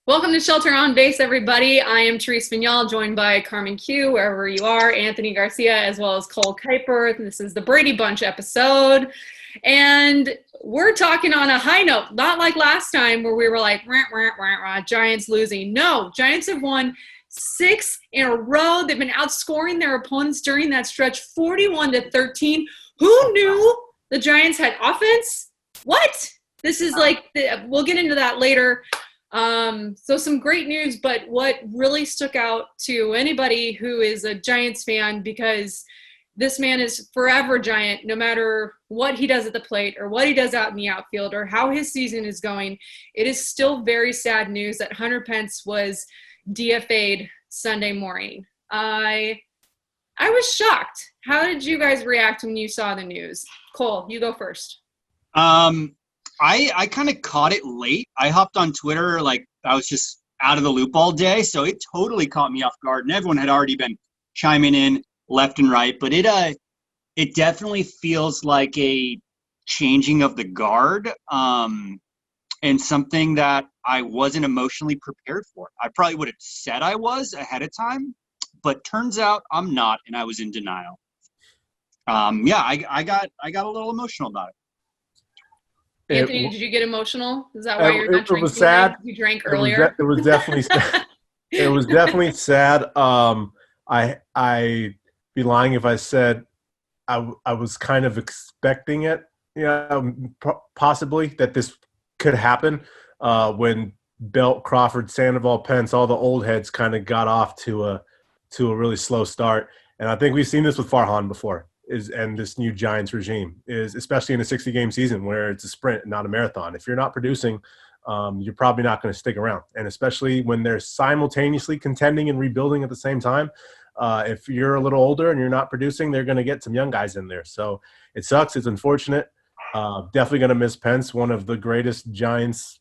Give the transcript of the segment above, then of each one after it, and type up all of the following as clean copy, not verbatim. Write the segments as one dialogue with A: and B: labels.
A: Welcome to Shelter on Base, everybody. I am Therese Vinal, joined by Carmen Kiew, wherever you are, Anthony Garcia, as well as Cole Kuiper. This is the Brady Bunch episode. And we're talking on a high note, not like last time where we were like, rah, rah, rah, rah, Giants losing. No, Giants have won 6 in a row. They've been outscoring their opponents during that stretch 41-13. Who knew the Giants had offense? What? This is like, we'll get into that later. So some great news, but what really stuck out to anybody who is a Giants fan, because this man is forever Giant, no matter what he does at the plate or what he does out in the outfield or how his season is going. It is still very sad news that Hunter Pence was DFA'd Sunday morning. I was shocked. How did you guys react when you saw the news? Cole, you go first.
B: I kind of caught it late. I hopped on Twitter, like I was just out of the loop all day, so it totally caught me off guard. And everyone had already been chiming in left and right, but it definitely feels like a changing of the guard, and something that I wasn't emotionally prepared for. I probably would have said I was ahead of time, but turns out I'm not, and I was in denial. I got a little emotional about it.
A: Anthony, did you get emotional? Is that why you're not drinking?
C: It was sad.
A: You drank earlier.
C: It was definitely sad. It was definitely sad. I'd be lying if I said I was kind of expecting it. Possibly that this could happen when Belt, Crawford, Sandoval, Pence, all the old heads kind of got off to a really slow start. And I think we've seen this with Farhan before. And this new Giants regime is, especially in a 60-game season where it's a sprint and not a marathon. If you're not producing, you're probably not going to stick around. And especially when they're simultaneously contending and rebuilding at the same time, if you're a little older and you're not producing, they're going to get some young guys in there. So it sucks. It's unfortunate. Definitely going to miss Pence, one of the greatest Giants,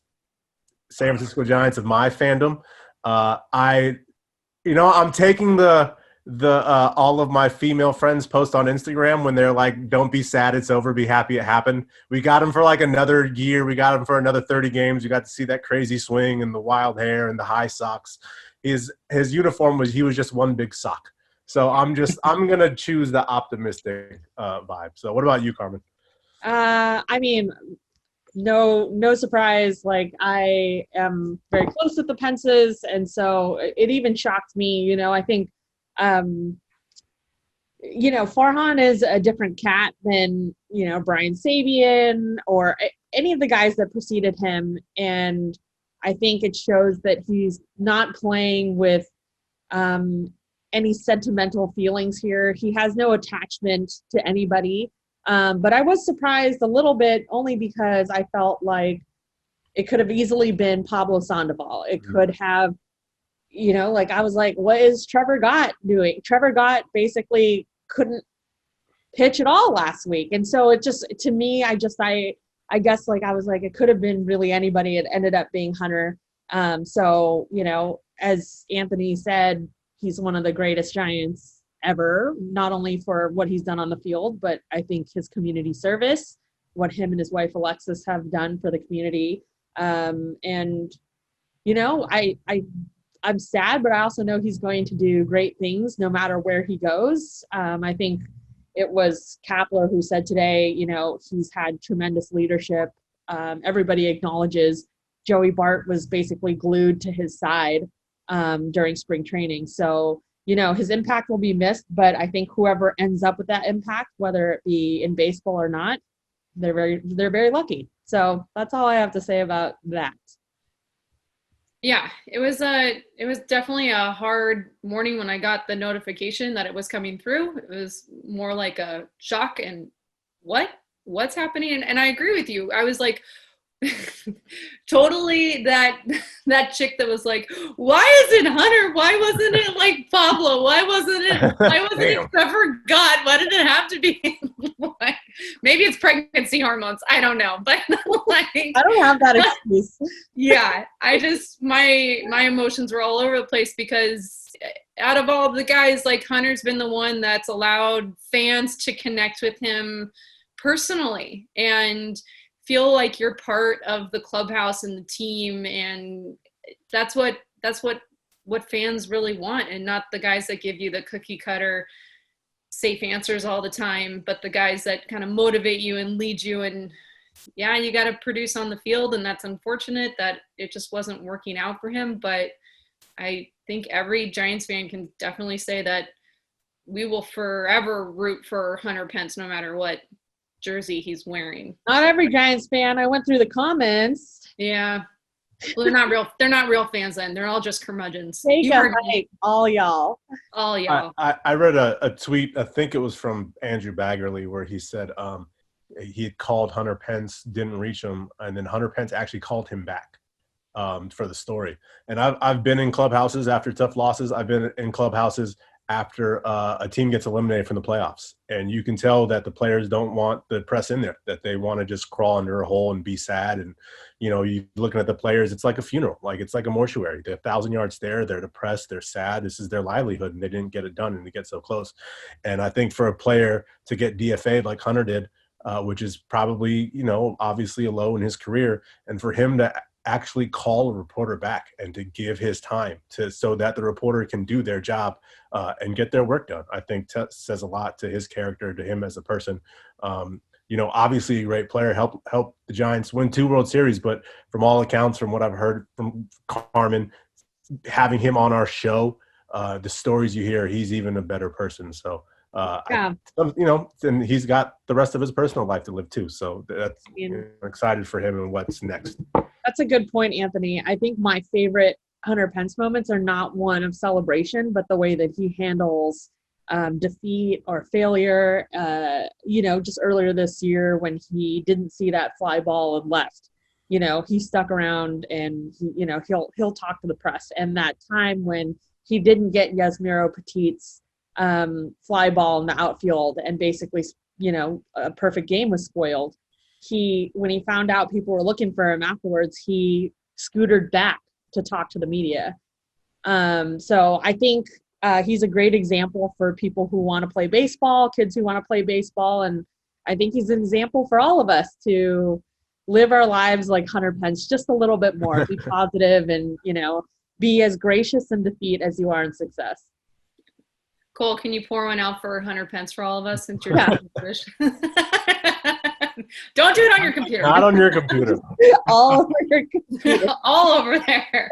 C: San Francisco Giants of my fandom. I'm taking the all of my female friends post on Instagram when they're like, don't be sad, it's over, be happy it happened. We got him for like another year. We got him for another 30 games. You got to see that crazy swing and the wild hair and the high socks. His uniform he was just one big sock. So I'm going to choose the optimistic vibe. So what about you, Carmen?
D: No surprise. Like, I am very close with the Pences. And so it even shocked me, I think, Farhan is a different cat than, Brian Sabian or any of the guys that preceded him. And I think it shows that he's not playing with any sentimental feelings here. He has no attachment to anybody. But I was surprised a little bit only because I felt like it could have easily been Pablo Sandoval. It could have, I was like, what is Trevor Gott doing? Trevor Gott basically couldn't pitch at all last week. And so it just, to me, I guess I was like, it could have been really anybody. It ended up being Hunter. As Anthony said, he's one of the greatest Giants ever, not only for what he's done on the field, but I think his community service, what him and his wife Alexis have done for the community. I'm sad, but I also know he's going to do great things no matter where he goes. I think it was Kapler who said today, he's had tremendous leadership. Everybody acknowledges Joey Bart was basically glued to his side during spring training. So, his impact will be missed, but I think whoever ends up with that impact, whether it be in baseball or not, they're very lucky. So that's all I have to say about that.
A: Yeah, it was definitely a hard morning when I got the notification that it was coming through. It was more like a shock and what's happening? And I agree with you. I was like, totally that chick that was like, why isn't Hunter? Why wasn't it like Pablo? Why wasn't it Trevor Gott? Why did it have to be? Maybe it's pregnancy hormones. I don't know, but like,
D: I don't have that excuse.
A: Yeah, I just my emotions were all over the place because out of all the guys, like Hunter's been the one that's allowed fans to connect with him personally and feel like you're part of the clubhouse and the team, and that's what fans really want, and not the guys that give you the cookie cutter safe answers all the time, but the guys that kind of motivate you and lead you. And yeah, you got to produce on the field, and that's unfortunate that it just wasn't working out for him. But I think every Giants fan can definitely say that we will forever root for Hunter Pence no matter what jersey he's wearing.
D: Not every Giants fan. I went through the comments.
A: Yeah. Well, they're not real fans then. They're all just curmudgeons.
D: Take a hike, all y'all.
A: All y'all.
C: I read a tweet, I think it was from Andrew Baggerly, where he said he had called Hunter Pence, didn't reach him, and then Hunter Pence actually called him back for the story. And I've been in clubhouses after tough losses. I've been in clubhouses after a team gets eliminated from the playoffs. And you can tell that the players don't want the press in there, that they want to just crawl under a hole and be sad. And, you know, you looking at the players, it's like a funeral. Like, it's like a mortuary. They're 1,000 yards there. They're depressed. They're sad. This is their livelihood, and they didn't get it done, and they get so close. And I think for a player to get DFA'd like Hunter did, which is probably, you know, obviously a low in his career, and for him to actually call a reporter back and to give his time so that the reporter can do their job and get their work done, I think says a lot to his character, to him as a person. You know, obviously a great player, helped the Giants win 2 World Series, but from all accounts, from what I've heard from Carmen, having him on our show, the stories you hear, he's even a better person. So, you know, and he's got the rest of his personal life to live too. So that's, I'm excited for him and what's next.
D: That's a good point, Anthony. I think my favorite Hunter Pence moments are not one of celebration, but the way that he handles defeat or failure. You know, just earlier this year when he didn't see that fly ball and left, you know, he stuck around, and he, you know, he'll talk to the press. And that time when he didn't get Yasmiro Petit's fly ball in the outfield, and basically, you know, a perfect game was spoiled. When he found out people were looking for him afterwards, he scootered back to talk to the media. So I think he's a great example for people who want to play baseball, kids who want to play baseball. And I think he's an example for all of us to live our lives like Hunter Pence just a little bit more, be positive, and, you know, be as gracious in defeat as you are in success.
A: Cole, can you pour one out for Hunter Pence for all of us since you're Don't do it on your computer.
C: Not on your computer.
D: All over your computer.
A: All over there.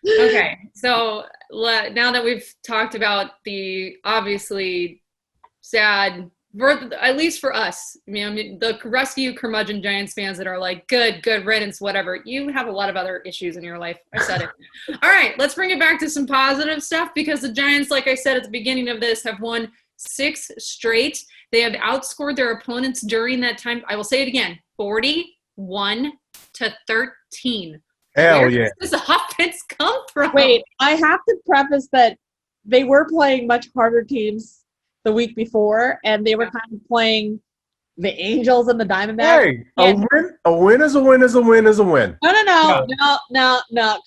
A: Okay, so now that we've talked about the obviously sad, at least for us, I mean, the rest of you curmudgeon Giants fans that are like, good riddance, whatever, you have a lot of other issues in your life. I said it. All right, let's bring it back to some positive stuff, because the Giants, like I said at the beginning of this, have won 6 straight. They have outscored their opponents during that time. I will say it again, 41-13.
C: Hell yeah.
A: Where does this offense come from?
D: Wait, I have to preface that they were playing much harder teams the week before, and they were kind of playing the Angels and the Diamondbacks.
C: Hey, a win is a win is a win is a win.
D: No.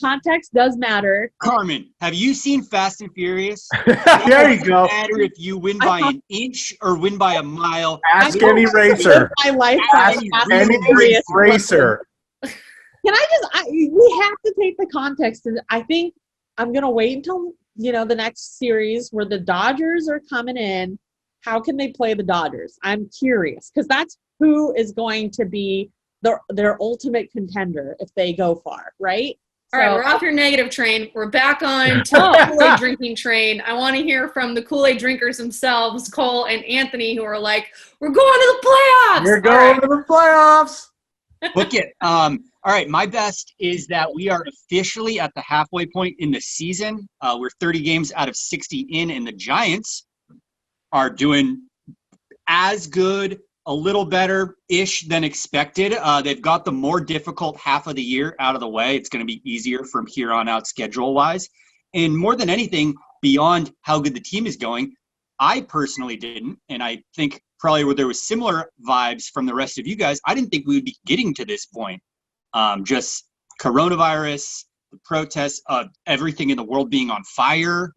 D: Context does matter.
B: Carmen, have you seen Fast and Furious?
C: There you go.
B: It doesn't matter if you win by an inch or win by a mile.
C: Ask any racer.
D: My life
C: Ask any racer.
D: Can we have to take the context, and I think I'm going to wait until, you know, the next series where the Dodgers are coming in. How can they play the Dodgers? I'm curious, because that's who is going to be their ultimate contender if they go far, right?
A: All right, we're off your negative train. We're back on to the Kool-Aid drinking train. I want to hear from the Kool-Aid drinkers themselves, Cole and Anthony, who are like, we're going to the playoffs.
C: We're going to the playoffs.
B: Look it. All right, my best is that we are officially at the halfway point in the season. We're 30 games out of 60 in, and the Giants are doing as good, a little better-ish than expected. They've got the more difficult half of the year out of the way. It's going to be easier from here on out schedule-wise. And more than anything, beyond how good the team is going, I personally didn't, and I think probably where there was similar vibes from the rest of you guys, I didn't think we would be getting to this point. Just coronavirus, the protests, everything in the world being on fire.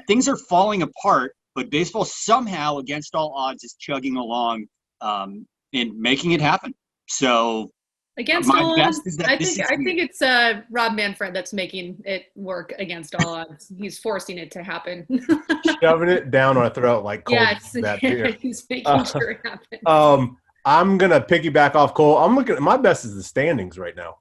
B: Things are falling apart, but baseball somehow, against all odds, is chugging along and making it happen. So
A: Against
B: My
A: all
B: best
A: odds,
B: is that
A: I
B: this
A: think
B: is
A: it's Rob Manfred that's making it work against all odds. He's forcing it to happen.
C: Shoving it down our throat like Cole.
A: Yes,
C: That beer.
A: he's making sure it happens.
C: I'm gonna piggyback off Cole. I'm looking at my best is the standings right now.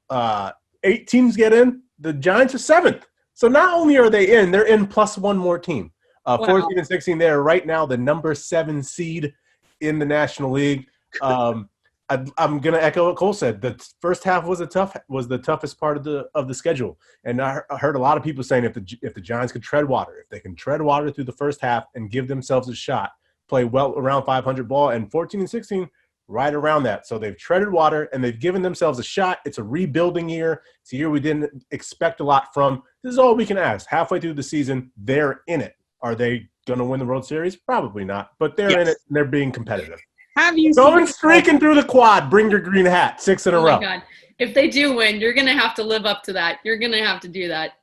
C: 8 teams get in. The Giants are 7th. So not only are they in, they're in plus one more team. 14 and 16, they are right now the number 7 seed in the National League. I'm gonna echo what Cole said. The first half was the toughest part of the schedule, and I heard a lot of people saying if the Giants could tread water, if they can tread water through the first half and give themselves a shot, play well around 500 ball, and 14 and 16 right around that. So they've treaded water and they've given themselves a shot. It's a rebuilding year. It's a year we didn't expect a lot from. This is all we can ask. Halfway through the season, they're in it. Are they going to win the World Series? Probably not, but they're in it. And they're being competitive.
D: Have you
C: Going streaking through the quad? Bring your green hat. 6 in a row.
A: Oh my God! If they do win, you're gonna have to live up to that. You're gonna have to do that.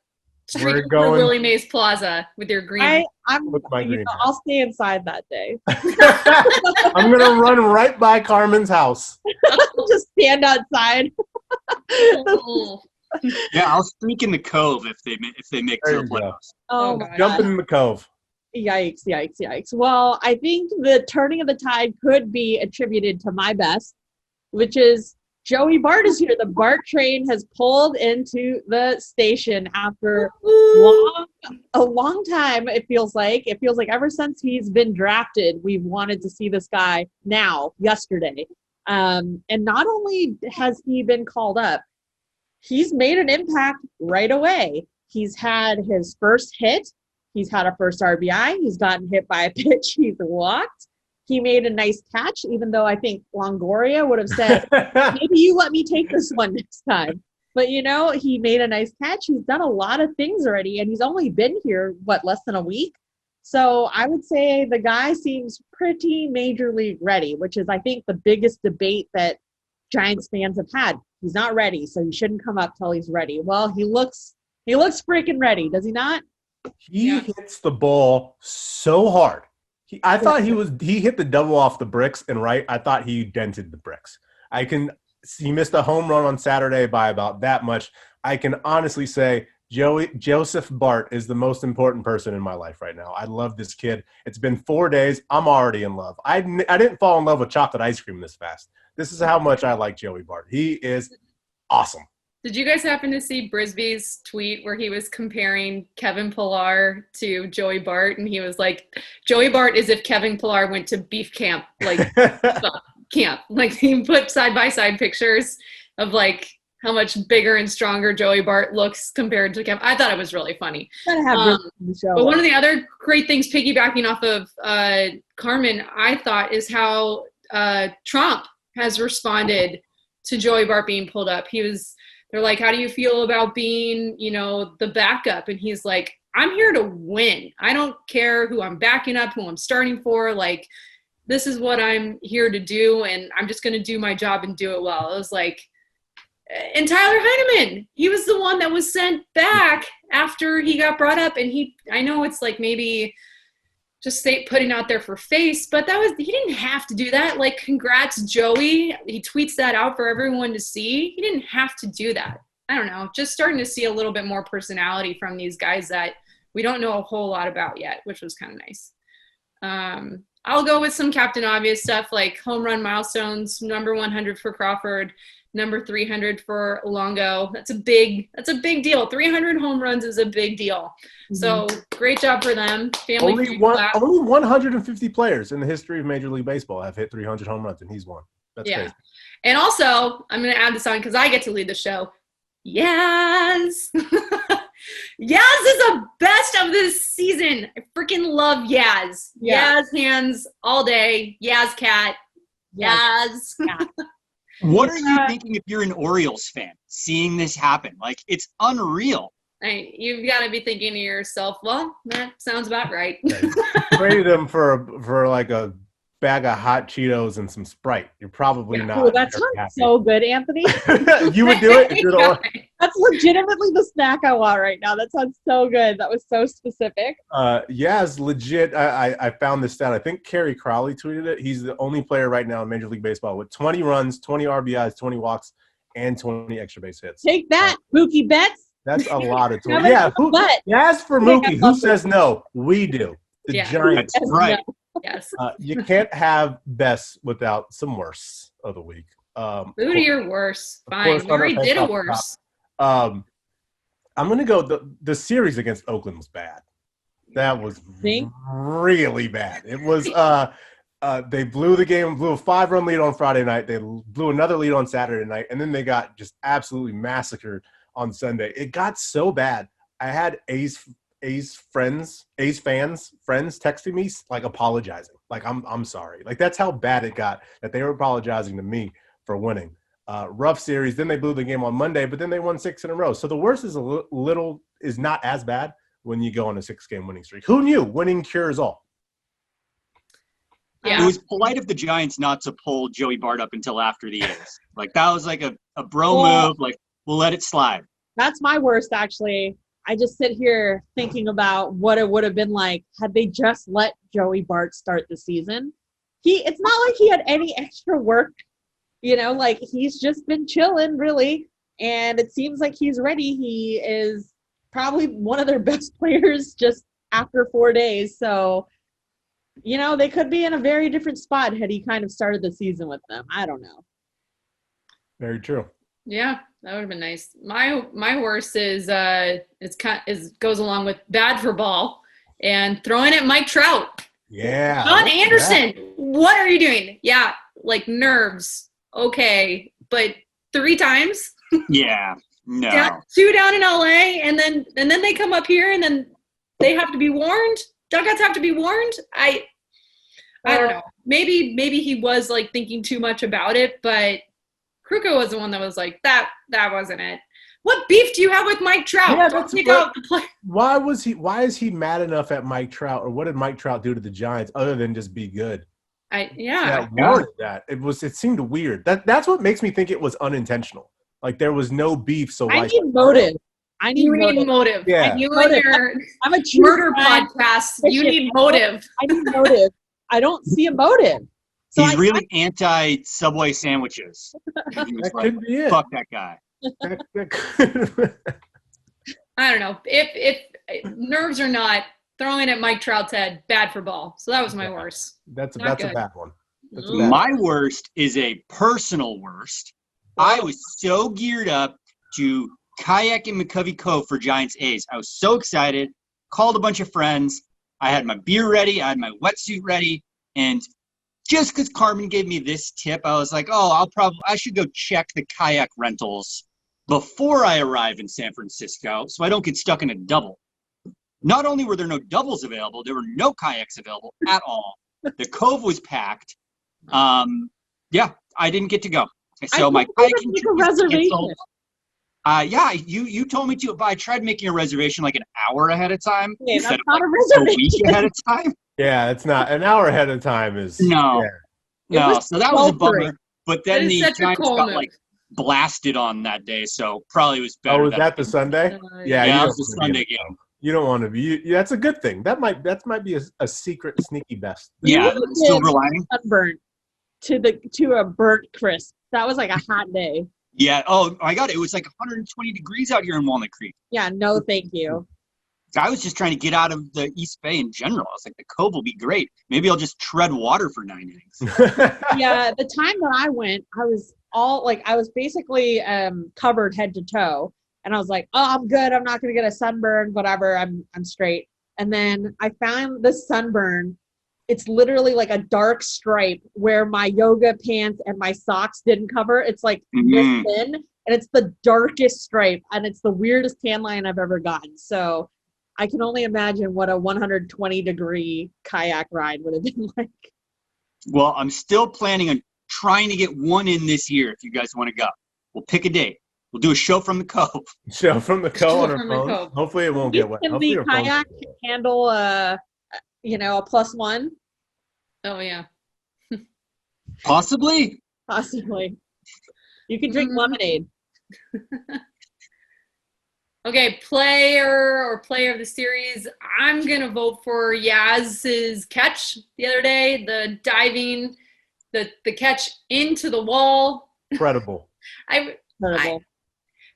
A: Streak through Willie Mays Plaza with your green.
D: I'll stay inside that day.
C: I'm gonna run right by Carmen's house.
D: Just stand outside.
B: Yeah, I'll streak in the Cove if they make to the playoffs.
D: Oh my
C: Jump
D: God.
C: in the Cove.
D: Yikes. Well, I think the turning of the tide could be attributed to my best, which is Joey Bart is here. The Bart train has pulled into the station after a long time, it feels like. It feels like ever since he's been drafted, we've wanted to see this guy yesterday. And not only has he been called up, he's made an impact right away. He's had his first hit. He's had a first RBI. He's gotten hit by a pitch. He's walked. He made a nice catch, even though I think Longoria would have said, maybe you let me take this one next time. But, he made a nice catch. He's done a lot of things already, and he's only been here, less than a week? So I would say the guy seems pretty major league ready, which is, I think, the biggest debate that Giants fans have had. He's not ready, so he shouldn't come up till he's ready. Well, he looks freaking ready, does he not?
C: He hits the ball so hard. I thought he hit the double off the bricks and right. I thought he dented the bricks. He missed a home run on Saturday by about that much. I can honestly say Joseph Bart is the most important person in my life right now. I love this kid. It's been 4 days. I'm already in love. I didn't fall in love with chocolate ice cream this fast. This is how much I like Joey Bart. He is awesome.
A: Did you guys happen to see Brisby's tweet where he was comparing Kevin Pillar to Joey Bart? And he was like, Joey Bart is if Kevin Pillar went to beef camp, camp. Like he put side-by-side pictures of how much bigger and stronger Joey Bart looks compared to Kevin. I thought it was really funny. But one of the other great things piggybacking off of Carmen, I thought, is how Trump has responded to Joey Bart being pulled up. They're like, how do you feel about being, the backup? And he's like, I'm here to win. I don't care who I'm backing up, who I'm starting for. This is what I'm here to do, and I'm just going to do my job and do it well. It was like, and Tyler Heineman, he was the one that was sent back after he got brought up. And I know it's maybe just putting out there for face, but he didn't have to do that. Congrats, Joey. He tweets that out for everyone to see. He didn't have to do that. I don't know, just starting to see a little bit more personality from these guys that we don't know a whole lot about yet, which was kind of nice. I'll go with some Captain Obvious stuff like home run milestones, number 100 for Crawford, number 300 for Longo. That's a big deal. 300 home runs is a big deal. So great job for them.
C: Only 150 players in the history of Major League Baseball have hit 300 home runs, and he's one. That's crazy.
A: And also, I'm going to add this on because I get to lead the show. Yaz! Yaz is the best of this season. I freaking love Yaz.
D: Yeah.
A: Yaz hands all day. Yaz cat. Yaz.
B: What are you thinking if you're an Orioles fan, seeing this happen? It's unreal.
A: You've got to be thinking to yourself, well, that sounds about right.
C: Traded him for a bag of hot Cheetos and some Sprite. You're probably not.
D: Oh, that sounds so good, Anthony.
C: You would do it if you're the one.
D: That's legitimately the snack I want right now. That sounds so good. That was so specific.
C: It's legit. I found this stat. I think Kerry Crowley tweeted it. He's the only player right now in Major League Baseball with 20 runs, 20 RBIs, 20 walks, and 20 extra base hits.
D: Take that, Mookie Betts.
C: That's a lot of 20.
D: Have it
C: Yeah,
D: on the butt.
C: as for Mookie, who says no? We do. The
A: Yeah.
C: Giants.
B: That's right.
A: Yes.
C: You can't have best without some worse of the week.
A: Who do your worse?
C: of
A: Fine.
C: course,
A: We already
C: Hunter
A: did
C: Pence
A: a
C: off the
A: worse.
C: I'm going to go the series against Oakland was bad. That was
D: See?
C: really bad. It was they blew the game, blew a 5-run lead on Friday night. They blew another lead on Saturday night, and then they got just absolutely massacred on Sunday. It got so bad. I had A's fans texting me like apologizing. Like I'm sorry. Like that's how bad it got that they were apologizing to me for winning. Rough series. Then they blew the game on Monday, but then they won 6 in a row. So the worst is is not as bad when you go on a 6-game winning streak. Who knew winning cures all?
A: Yeah.
B: It was polite of the Giants not to pull Joey Bart up until after the A's. Like that was like a bro move. Like we'll let it slide.
D: That's my worst, actually. I just sit here thinking about what it would have been like had they just let Joey Bart start the season. It's not like he had any extra work, like he's just been chilling, really. And it seems like he's ready. He is probably one of their best players just after 4 days. So, they could be in a very different spot had he kind of started the season with them. I don't know.
C: Very true.
A: Yeah, that would have been nice. My worst is goes along with bad for ball and throwing at Mike Trout.
C: Yeah.
A: John Anderson, what are you doing? Yeah, like nerves. Okay, but 3 times.
B: Yeah. No.
A: 2 down in LA, and then they come up here, and then they have to be warned. Dugouts have to be warned. I don't know. Maybe he was like thinking too much about it, but Kruko was the one that was like that wasn't it. What beef do you have with Mike Trout?
C: Yeah,
A: Don't take out the play.
C: Why is he mad enough at Mike Trout, or what did Mike Trout do to the Giants other than just be good? It seemed weird. That's what makes me think it was unintentional. Like there was no beef. So
D: I need motive.
A: You need motive.
C: Yeah.
A: You and your
D: I'm a
A: murder podcast. You need motive.
D: I need motive. I don't see a motive. So
B: He's really anti-Subway sandwiches. He was
C: That
B: like,
C: could be it.
B: fuck that guy.
A: I don't know. If nerves or not, throwing at Mike Trout's head, bad for ball. So that was my worst.
C: That's a
A: Not
C: bad
A: good.
C: one.
B: My worst is a personal worst. I was so geared up to kayak in McCovey Cove for Giants A's. I was so excited. Called a bunch of friends. I had my beer ready. I had my wetsuit ready. And just because Carmen gave me this tip, I was like, I should go check the kayak rentals before I arrive in San Francisco so I don't get stuck in a double. Not only were there no doubles available, there were no kayaks available at all. The Cove was packed. I didn't get to go. So my kayaking
D: make a
B: trip was
D: reservation.
B: canceled. You told me to, but I tried making a reservation like an hour ahead of time
D: Okay,
B: instead
D: that's
B: of
D: not
B: like
D: a
B: a week
D: reservation.
B: ahead of time.
C: Yeah, it's not an hour ahead of time is
B: No.
C: yeah.
B: No, so that was a
D: sweltering.
B: bummer. But
A: That
B: then
A: is
B: the
A: such a
B: Giants
A: cool
B: got
A: move.
B: like blasted on that day, so probably was better.
C: Oh, was that the Sunday? Yeah,
B: Yeah,
C: you
B: it was
C: don't
B: the
C: wanna be
B: Sunday
C: in the
B: game.
C: Cove. You don't want to be. That's a good thing. That might be a secret sneaky best.
B: Yeah,
D: You
B: silver
D: did
B: lining.
D: sunburnt to a burnt crisp. That was like a hot day.
B: Yeah. Oh my God, it was like 120 degrees out here in Walnut Creek.
D: Yeah, no thank you.
B: I was just trying to get out of the East Bay in general. I was like, the Cove will be great. Maybe I'll just tread water for 9 innings.
D: Yeah, the time that I went, I was basically covered head to toe. And I was like, oh, I'm good. I'm not going to get a sunburn, whatever. I'm straight. And then I found the sunburn. It's literally like a dark stripe where my yoga pants and my socks didn't cover. It's like this thin, and it's the darkest stripe. And it's the weirdest tan line I've ever gotten. So I can only imagine what a 120-degree kayak ride would have been like.
B: Well, I'm still planning on trying to get one in this year if you guys want to go. We'll pick a date. We'll do a show from the Cove.
C: Show from the Cove on our
A: From the
C: phones.
A: Cove.
C: Hopefully it won't get wet.
D: Can
C: Hopefully
D: the
C: your phones-
D: kayak handle a +1?
A: Oh yeah.
B: Possibly.
D: Possibly. You can drink
A: Mhm.
D: lemonade.
A: Okay, player of the series. I'm gonna vote for Yaz's catch the other day. The diving, the catch into the wall.
C: Incredible.
D: Incredible.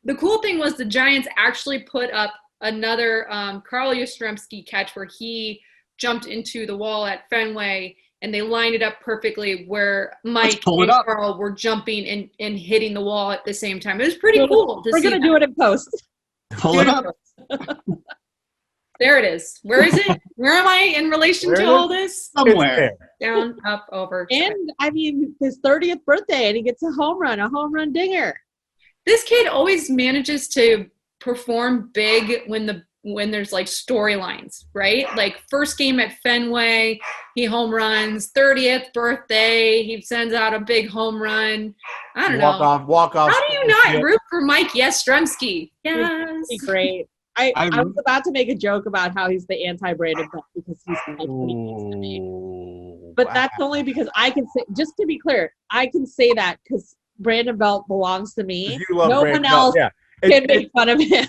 A: The cool thing was the Giants actually put up another Carl Yastrzemski catch where he jumped into the wall at Fenway, and they lined it up perfectly where Mike and Carl were jumping and hitting the wall at the same time. It was pretty cool to see.
D: We're going to do it in post.
B: Pull it up.
A: There it is. Where is it? Where am I in relation to all this?
B: Somewhere.
A: Down, up, over.
D: And, I mean, his 30th birthday, and he gets a home run dinger.
A: This kid always manages to perform big when there's like storylines, right? Like first game at Fenway, he home runs. 30th birthday, he sends out a big home run. I don't know.
C: Walk off.
A: How do you not root for Mike Yastrzemski? Yes.
D: Great. I was about to make a joke about how he's the anti-Brandon Belt because he's like to me. But that's only because I can say, just to be clear, I can say that because Brandon Belt belongs to me. No one else can make fun of him.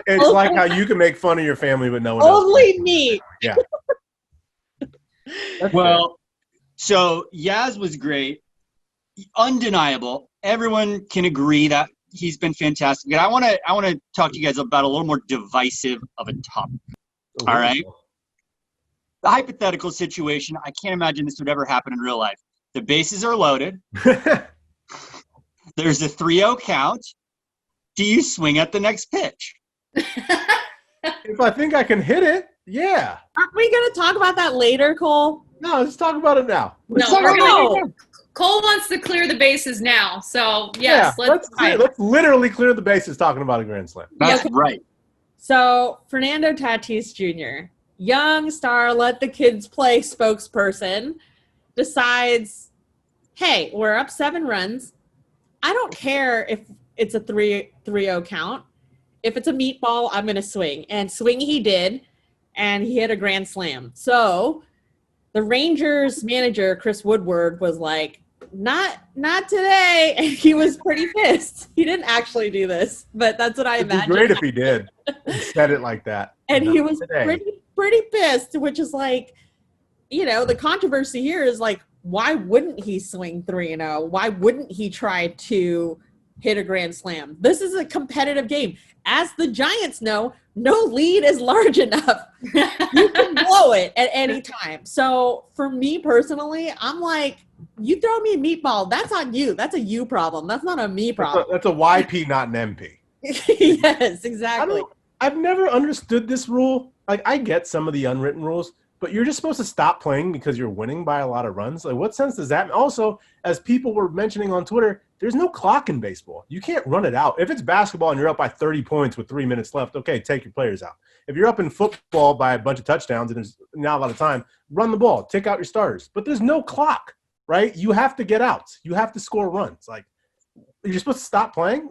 C: It's like how you can make fun of your family, but no one else.
D: Only me.
C: Yeah.
B: Well, so Yaz was great. Undeniable. Everyone can agree that he's been fantastic. And I want to talk to you guys about a little more divisive of a topic. All right. The hypothetical situation, I can't imagine this would ever happen in real life. The bases are loaded. There's a 3-0 count. Do you swing at the next pitch?
C: If I think I can hit it, yeah.
D: Aren't we going to talk about that later, Cole?
C: No, let's talk about it now.
A: Cole wants to clear the bases now. So, yes, let's
C: literally clear the bases talking about a grand slam.
B: That's right.
D: So, Fernando Tatis Jr., young star, let the kids play spokesperson, decides, hey, we're up 7 runs. I don't care if it's a 3-0 count. If it's a meatball, I'm going to swing. And swing he did, and he hit a grand slam. So the Rangers manager, Chris Woodward, was like, not today. And he was pretty pissed. He didn't actually do this, but that's what I imagine.
C: It'd be great if he did. He said it like that.
D: And he was pretty pissed, which is like, the controversy here is like, why wouldn't he swing 3-0? Why wouldn't he try to hit a grand slam? This is a competitive game. As the Giants know, no lead is large enough. You can blow it at any time. So for me personally, I'm like, you throw me a meatball, that's on you. That's a you problem. That's not a me problem.
C: That's a YP, not an MP.
D: Yes, exactly.
C: I've never understood this rule. Like, I get some of the unwritten rules, but you're just supposed to stop playing because you're winning by a lot of runs. Like, what sense does that? Also, as people were mentioning on Twitter, there's no clock in baseball. You can't run it out. If it's basketball and you're up by 30 points with 3 minutes left, okay, take your players out. If you're up in football by a bunch of touchdowns and there's not a lot of time, run the ball, take out your starters. But there's no clock, right? You have to get outs. You have to score runs. Like, you're supposed to stop playing?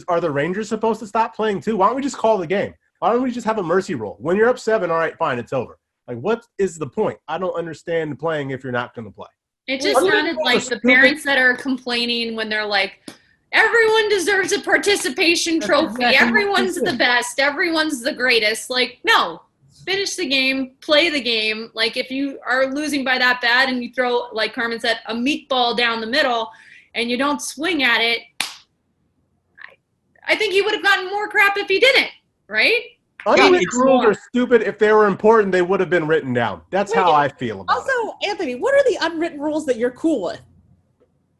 C: Are the Rangers supposed to stop playing too? Why don't we just call the game? Why don't we just have a mercy rule? When you're up 7, all right, fine, it's over. Like, what is the point? I don't understand playing if you're not going to play.
A: It just sounded like the parents that are complaining when they're like, everyone deserves a participation trophy. Everyone's the best. Everyone's the greatest. Like, no, finish the game, play the game. Like, if you are losing by that bad and you throw, like Carmen said, a meatball down the middle and you don't swing at it, I think he would have gotten more crap if he didn't, right?
C: Unwritten rules are stupid. If they were important, they would have been written down. That's how I feel about it.
D: Also, Anthony, what are the unwritten rules that you're cool with?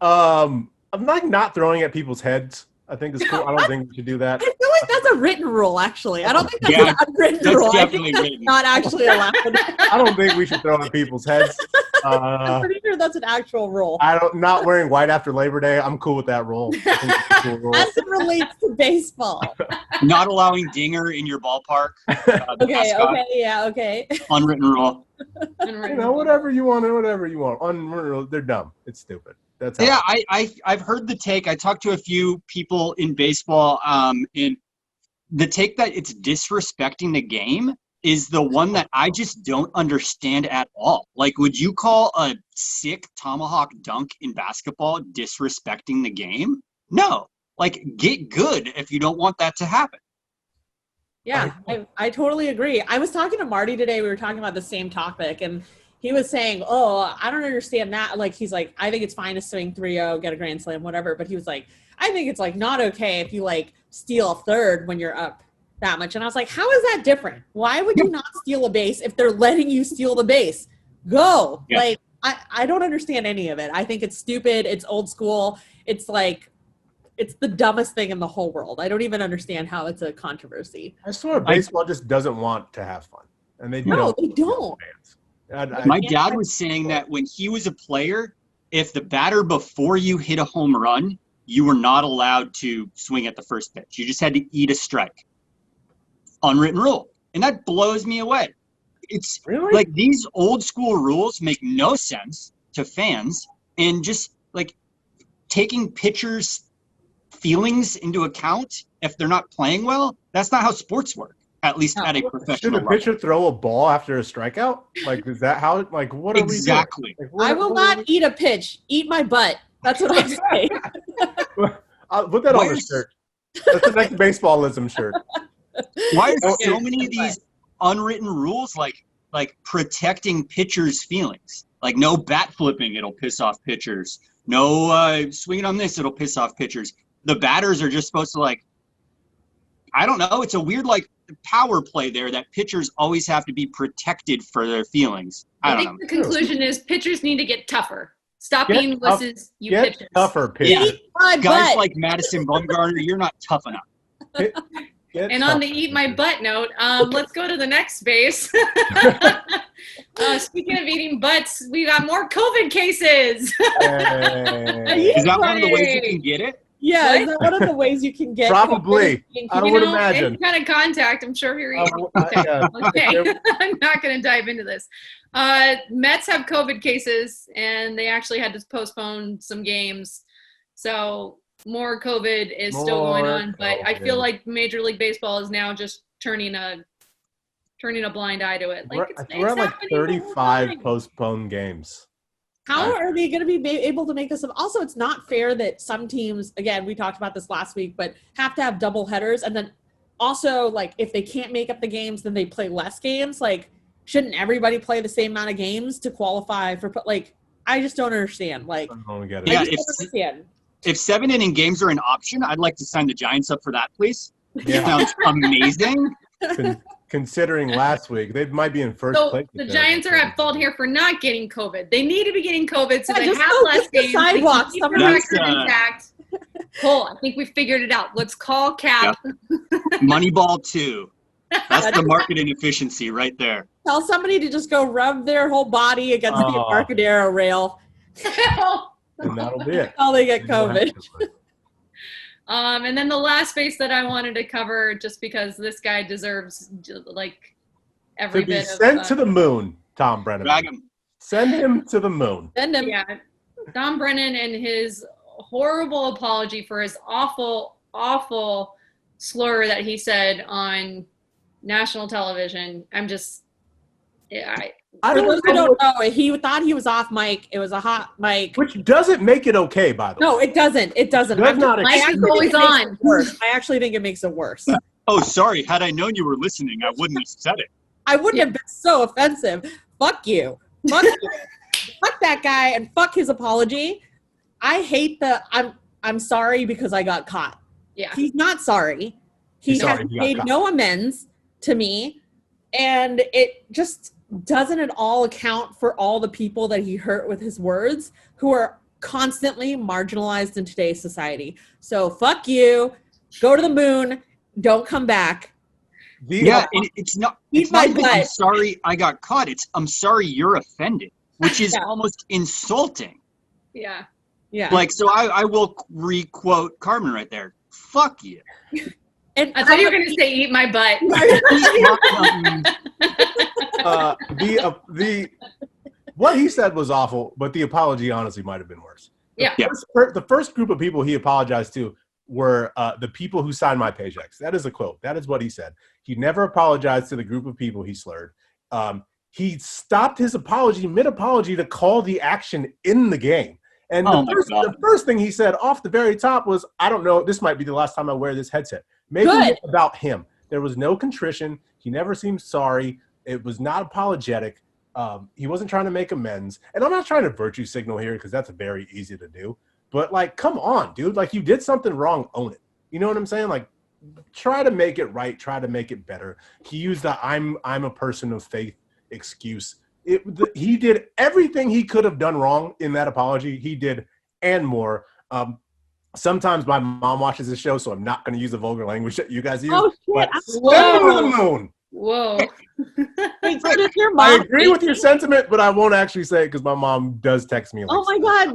C: I'm like not throwing at people's heads. I think it's cool. I don't think we should do that.
D: I feel like that's a written rule, actually. I don't think that's an unwritten rule. I think that's not actually allowed.
C: I don't think we should throw at people's heads.
D: I'm pretty sure that's an actual rule.
C: Not wearing white after Labor Day. I'm cool with that rule. I think it's a cool rule.
D: As it relates to baseball.
B: Not allowing dinger in your ballpark.
D: Okay.
B: Unwritten rule.
C: Whatever you want. Unwritten rule. They're dumb. It's stupid. That's
B: how I've heard the take. I talked to a few people in baseball, and the take that it's disrespecting the game is the one that I just don't understand at all. Like, would you call a sick tomahawk dunk in basketball disrespecting the game? No. Like, get good if you don't want that to happen.
D: Yeah, I totally agree. I was talking to Marty today. We were talking about the same topic, and he was saying, I don't understand that. Like, he's like, I think it's fine to swing 3-0, get a grand slam, whatever. But he was like, I think it's like not okay if you like steal a third when you're up that much. And I was like, how is that different? Why would you not steal a base if they're letting you steal the base? Go.
B: Yeah.
D: Like, I don't understand any of it. I think it's stupid. It's old school. It's like, it's the dumbest thing in the whole world. I don't even understand how it's a controversy.
C: I swear baseball just doesn't want to have fun. And they
D: No,
C: don't.
D: they don't.
B: My dad was saying that when he was a player, if the batter before you hit a home run, you were not allowed to swing at the first pitch. You just had to eat a strike. Unwritten rule. And that blows me away. It's
C: Really?
B: like these old school rules make no sense to fans, and just like taking pitchers' feelings into account if they're not playing well, that's not how sports work, at least at a
C: Should
B: professional
C: a
B: level.
C: pitcher throw a ball after a strikeout? Like, is that how? Like, what are
B: Exactly.
C: we doing? Like,
D: I will not eat a pitch. Eat my butt. That's what I say.
C: I'll put that on the
B: Where's-
C: shirt. That's the next baseballism shirt.
B: Why are so
D: Yeah.
B: many of these unwritten rules like protecting pitchers' feelings? Like no bat flipping, it'll piss off pitchers. No swinging on this, it'll piss off pitchers. The batters are just supposed to like, I don't know. It's a weird like power play there that pitchers always have to be protected for their feelings. I don't know.
A: think the conclusion is pitchers need to get tougher. Stop
C: Get
A: being
C: tough-
A: wusses, you
C: Get
A: pitchers.
C: tougher, pitcher.
B: Yeah.
D: Eat my
B: Guys
D: butt.
B: like Madison Bumgarner, you're not tough enough.
C: Get
A: And on the
C: tougher,
A: eat my
C: pitcher.
A: butt note, let's go to the next space. Speaking of eating butts, we got more COVID cases.
C: Hey.
B: Is that one of the ways you can get it?
D: Yeah, is that one of the ways you can get
C: Probably. I
A: You
C: would
A: know,
C: imagine.
A: Any kind of contact, I'm sure you're eating.
C: Yeah.
A: Okay, I'm not going to dive into this. Mets have COVID cases, and they actually had to postpone some games. So more COVID is still going
C: More
A: on, but I feel
C: COVID.
A: like Major League Baseball is now just turning a blind eye to it. Like
C: We're at like
A: happening the whole
C: 35
A: time.
C: postponed games.
D: How are they going to be able to make this up? Also, it's not fair that some teams, again, we talked about this last week, but have to have double headers. And then also, like, if they can't make up the games, then they play less games. Like, shouldn't everybody play the same amount of games to qualify for, like, I just don't understand. Like,
C: I don't get it.
B: Yeah,
D: I just don't understand.
B: If 7-inning games are an option, I'd like to sign the Giants up for that, please.
C: Yeah.
B: Sounds amazing.
C: Considering last week, they might be in first
A: So
C: place.
A: the Giants are at fault here for not getting COVID. They need to be getting COVID so
D: Yeah,
A: they
D: just
A: have
D: go
A: less
D: get the
A: games. They can
D: sidewalks.
A: keep the
D: Somebody-
A: record
B: That's,
A: intact. Cole, I think we figured it out. Let's call Cap.
B: Moneyball 2. That's the marketing efficiency right there.
D: Tell somebody to just go rub their whole body against the
C: Oh.
D: Embarcadero rail
C: And that'll be it.
D: until they get COVID.
A: And then the last space that I wanted to cover, just because this guy deserves like every
C: To be
A: bit
C: sent
A: of
C: to the moon, Tom Brennan.
B: Drag 'em.
C: Send him to the moon.
D: Send them.
A: yeah, Don Brennan and his horrible apology for his awful, awful slur that he said on national television. I'm just,
C: I
D: For those who
C: don't know.
D: don't know, he thought he was off mic. It was a hot mic.
C: Which doesn't make it okay, by the way.
D: No, it doesn't. It doesn't.
C: Does
D: I'm
C: not
D: just-
A: Mike
D: I
A: is
D: actually
A: always
D: think it makes
A: on.
D: it worse. I actually think it makes it worse.
B: Oh, sorry. Had I known you were listening, I wouldn't have said it.
D: I wouldn't have been so offensive. Fuck you. Fuck you. Fuck that guy and fuck his apology. I hate I'm sorry because I got caught.
A: yeah.
D: He's not sorry. He
C: He's sorry
D: has
C: he got
D: made
C: caught.
D: no amends to me. And it just doesn't at all account for all the people that he hurt with his words who are constantly marginalized in today's society. So fuck you. Go to the moon. Don't come back.
B: Yeah, and it's not.
D: Eat
B: It's not
D: my
B: even, I'm
D: butt.
B: sorry I got caught. It's I'm sorry you're offended, which is
D: Yeah.
B: almost insulting.
A: Yeah.
D: Yeah.
B: Like, so I will re-quote Carmen right there. Fuck you.
D: And
A: I thought you were going to say eat my butt.
C: The what he said was awful, but the apology honestly might have been worse.
A: Yeah.
C: The first group of people he apologized to were the people who signed my paychecks. That is a quote. That is what he said. He never apologized to the group of people he slurred. He stopped his apology mid-apology to call the action in the game. And
B: Oh my God.
C: the first thing he said off the very top was, I don't know, this might be the last time I wear this headset. Making
D: Good.
C: it about him. There was no contrition. He never seemed sorry. It was not apologetic. He wasn't trying to make amends. And I'm not trying to virtue signal here because that's very easy to do. But like, come on, dude. Like, you did something wrong, own it. You know what I'm saying? Like, try to make it right. Try to make it better. He used the "I'm a person of faith" excuse. He did everything he could have done wrong in that apology. He did and more. Sometimes my mom watches this show, so I'm not going to use the vulgar language that you guys use.
D: Oh shit!
C: But send him to the moon.
A: Whoa.
D: Wait, so does your
C: I
D: mom
C: agree with your sentiment, but I won't actually say it because my mom does text me.
D: Oh my God!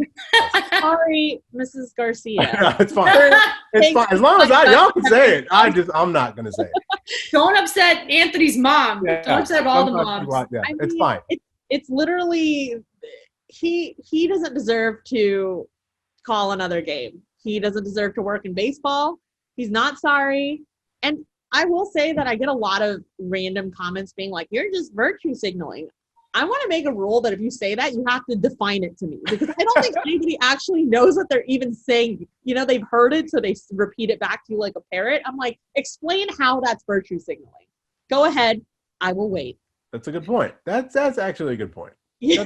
D: Sorry, Mrs. Garcia.
C: It's fine. It's fine. As long as y'all can say it. I'm not going to say it.
A: Don't upset Anthony's mom.
C: Yeah.
A: Don't upset all the moms.
C: Yeah,
D: I
C: it's
D: mean,
C: fine.
D: It's literally he doesn't deserve to call another game. He doesn't deserve to work in baseball. He's not sorry. And I will say that I get a lot of random comments being like, "You're just virtue signaling." I want to make a rule that if you say that, you have to define it to me, because I don't think anybody actually knows what they're even saying. You know, they've heard it, so they repeat it back to you like a parrot. I'm like, explain how that's virtue signaling. Go ahead. I will wait.
C: That's a good point. That's actually a good point.
D: Yeah.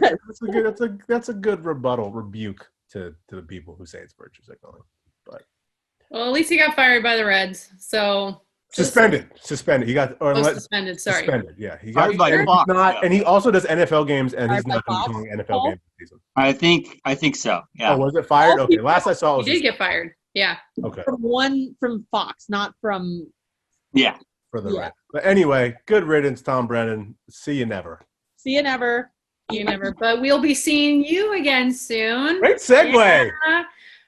C: That's a good rebuke to the people who say it's virtue signaling. But
A: Well, at least he got fired by the Reds. So
C: suspended. He got
A: suspended. Sorry.
C: Suspended. Yeah, he got
B: Fired by
C: and
B: Fox,
C: he's not,
B: yeah.
C: and he also does NFL games, and he's
D: Fired by
C: not
D: Fox?
C: doing NFL games this season.
B: I think so. Yeah.
C: Oh, was it fired? Okay, last I saw it
A: He
C: was
A: did get fired. Yeah.
C: okay
D: From Fox, not from.
B: Yeah.
C: for the
D: Yeah.
C: right. But anyway, good riddance, Tom Brennan. See you never.
D: See you never.
A: You never. But we'll be seeing you again soon.
C: Great segue.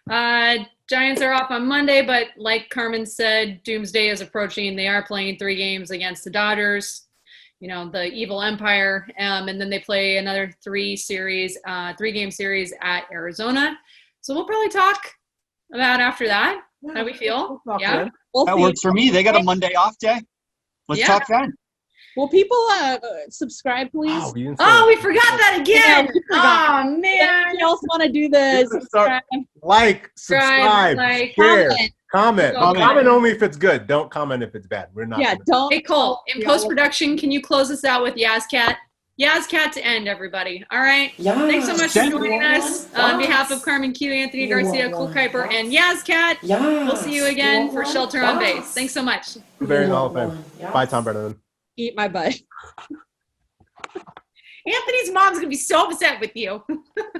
A: Yeah. Giants are off on Monday, but like Carmen said, Doomsday is approaching. They are playing 3 games against the Dodgers, you know, the evil empire. And then they play another 3-game series at Arizona. So we'll probably talk about after that, how we feel.
C: We'll talk
A: Yeah.
C: then.
D: We'll
B: That
D: see.
B: works for me. They got a Monday off day. Let's
A: Yeah.
B: talk then.
D: Will people subscribe, please?
C: Wow, we didn't say
A: Oh,
C: that.
A: we forgot that again.
D: Yeah, we forgot.
A: Oh, man.
D: Anybody else want to do this?
C: Let's start. Like, subscribe,
A: like,
C: share,
D: comment.
C: comment. Comment only if it's good. Don't comment if it's bad. We're not.
D: Yeah, don't.
A: Hey, Cole, in
D: Yeah,
A: post-production, can you close us out with Yazcat? Yazcat to end, everybody. All right?
E: Yes.
A: Thanks so much for
B: Thank you.
A: joining us. On behalf of Carmen Kiew, Anthony Garcia, Kuiper, and Yazcat, we'll see you again for Shelter on Base. Thanks so much.
C: Very Hall of Fame. Bye, Tom Brennan.
D: Eat my butt.
A: Anthony's mom's going to be so upset with you.